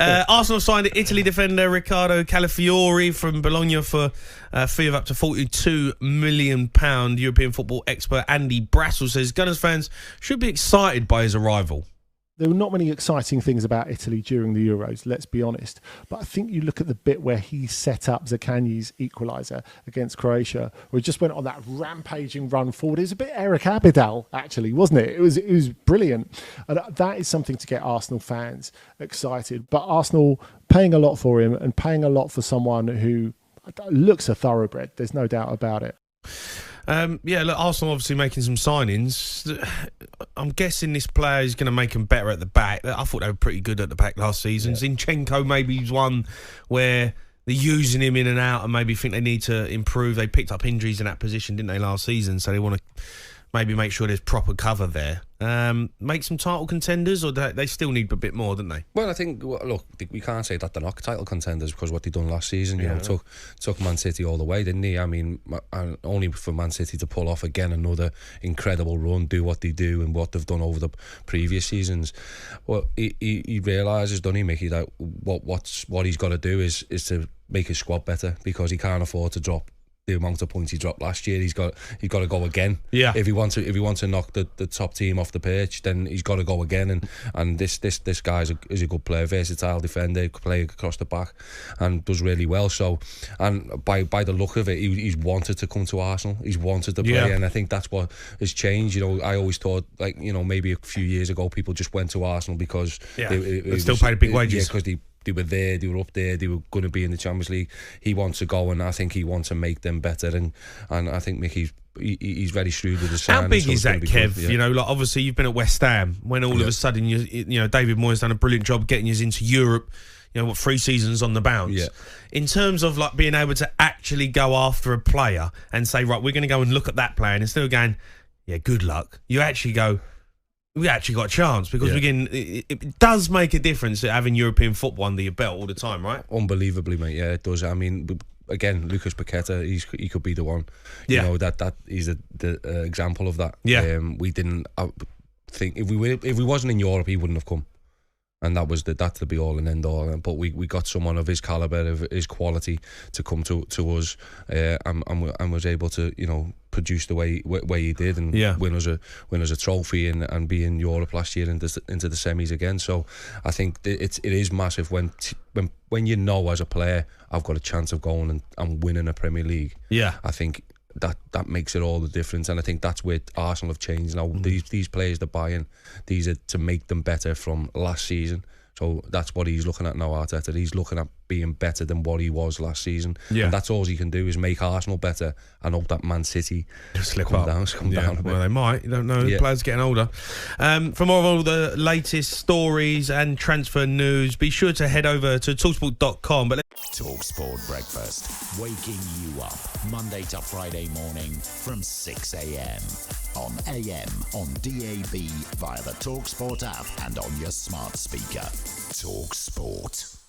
Arsenal signed Italy defender Riccardo Calafiori from Bologna for a fee of up to £42 million. European football expert Andy Brassel says Gunners fans should be excited by his arrival. There were not many exciting things about Italy during the Euros, let's be honest. But I think you look at the bit where he set up Zaccagni's equaliser against Croatia, where he just went on that rampaging run forward. It was a bit Eric Abidal, actually, wasn't it? It was brilliant. And that is something to get Arsenal fans excited. But Arsenal paying a lot for him and paying a lot for someone who looks a thoroughbred. There's no doubt about it. Look, Arsenal obviously making some signings. I'm guessing this player is going to make them better at the back. I thought they were pretty good at the back last season. Yeah. Zinchenko maybe is one where they're using him in and out and maybe think they need to improve. They picked up injuries in that position, didn't they, last season? So they want to maybe make sure there's proper cover there. Make some title contenders, or they still need a bit more, don't they? Well, I think, look, we can't say that they're not title contenders because what they done last season, you know, took Man City all the way, didn't he? I mean, only for Man City to pull off again another incredible run, do what they do and what they've done over the previous seasons. Well, he realises, doesn't he, Mickey, that what he's got to do is to make his squad better, because he can't afford to drop the amount of points he dropped last year. He's got to go again. Yeah. If he wants to knock the top team off the pitch, then he's got to go again. And this guy is a good player, versatile defender, play across the back, and does really well. So, and by the look of it, he's wanted to come to Arsenal. He's wanted to play, and I think that's what has changed. You know, I always thought, like, you know, maybe a few years ago, people just went to Arsenal because they still paid big wages. Yeah, because they were there, they were up there, they were going to be in the Champions League. He wants to go, and I think he wants to make them better. And I think Mickey's he's very shrewd with the sign. How big is that, Kev? Good, You know, like, obviously you've been at West Ham when all of a sudden you know David Moyes done a brilliant job getting you into Europe. You know, 3 seasons on the bounce. Yeah. In terms of like being able to actually go after a player and say, right, we're going to go and look at that player, and instead of going, yeah, good luck, you actually go, we actually got a chance, because it does make a difference having European football under your belt all the time, right? Unbelievably, mate. Yeah, it does. I mean, again, Lucas Paqueta, he could be the one. You know, that he's the example of that. Yeah. We didn't think if we wasn't in Europe, he wouldn't have come. And that's the be all and end all. But we got someone of his calibre, of his quality, to come to us, and was able to, you know, produce the way he did, and win us a trophy, and be in Europe last year into the semis again. So I think it is massive when you know as a player, I've got a chance of going and winning a Premier League. Yeah, I think that makes it all the difference, and I think that's where Arsenal have changed now. These players they're buying, these are to make them better from last season. So that's what he's looking at now, Arteta. He's looking at being better than what he was last season. Yeah. And that's all he can do, is make Arsenal better, and hope that Man City come down a bit. Well, they might. You don't know. The players getting older. For more of all the latest stories and transfer news, be sure to head over to talksport.com. TalkSport Breakfast, waking you up Monday to Friday morning from 6 a.m. on AM, on DAB, via the TalkSport app, and on your smart speaker. TalkSport.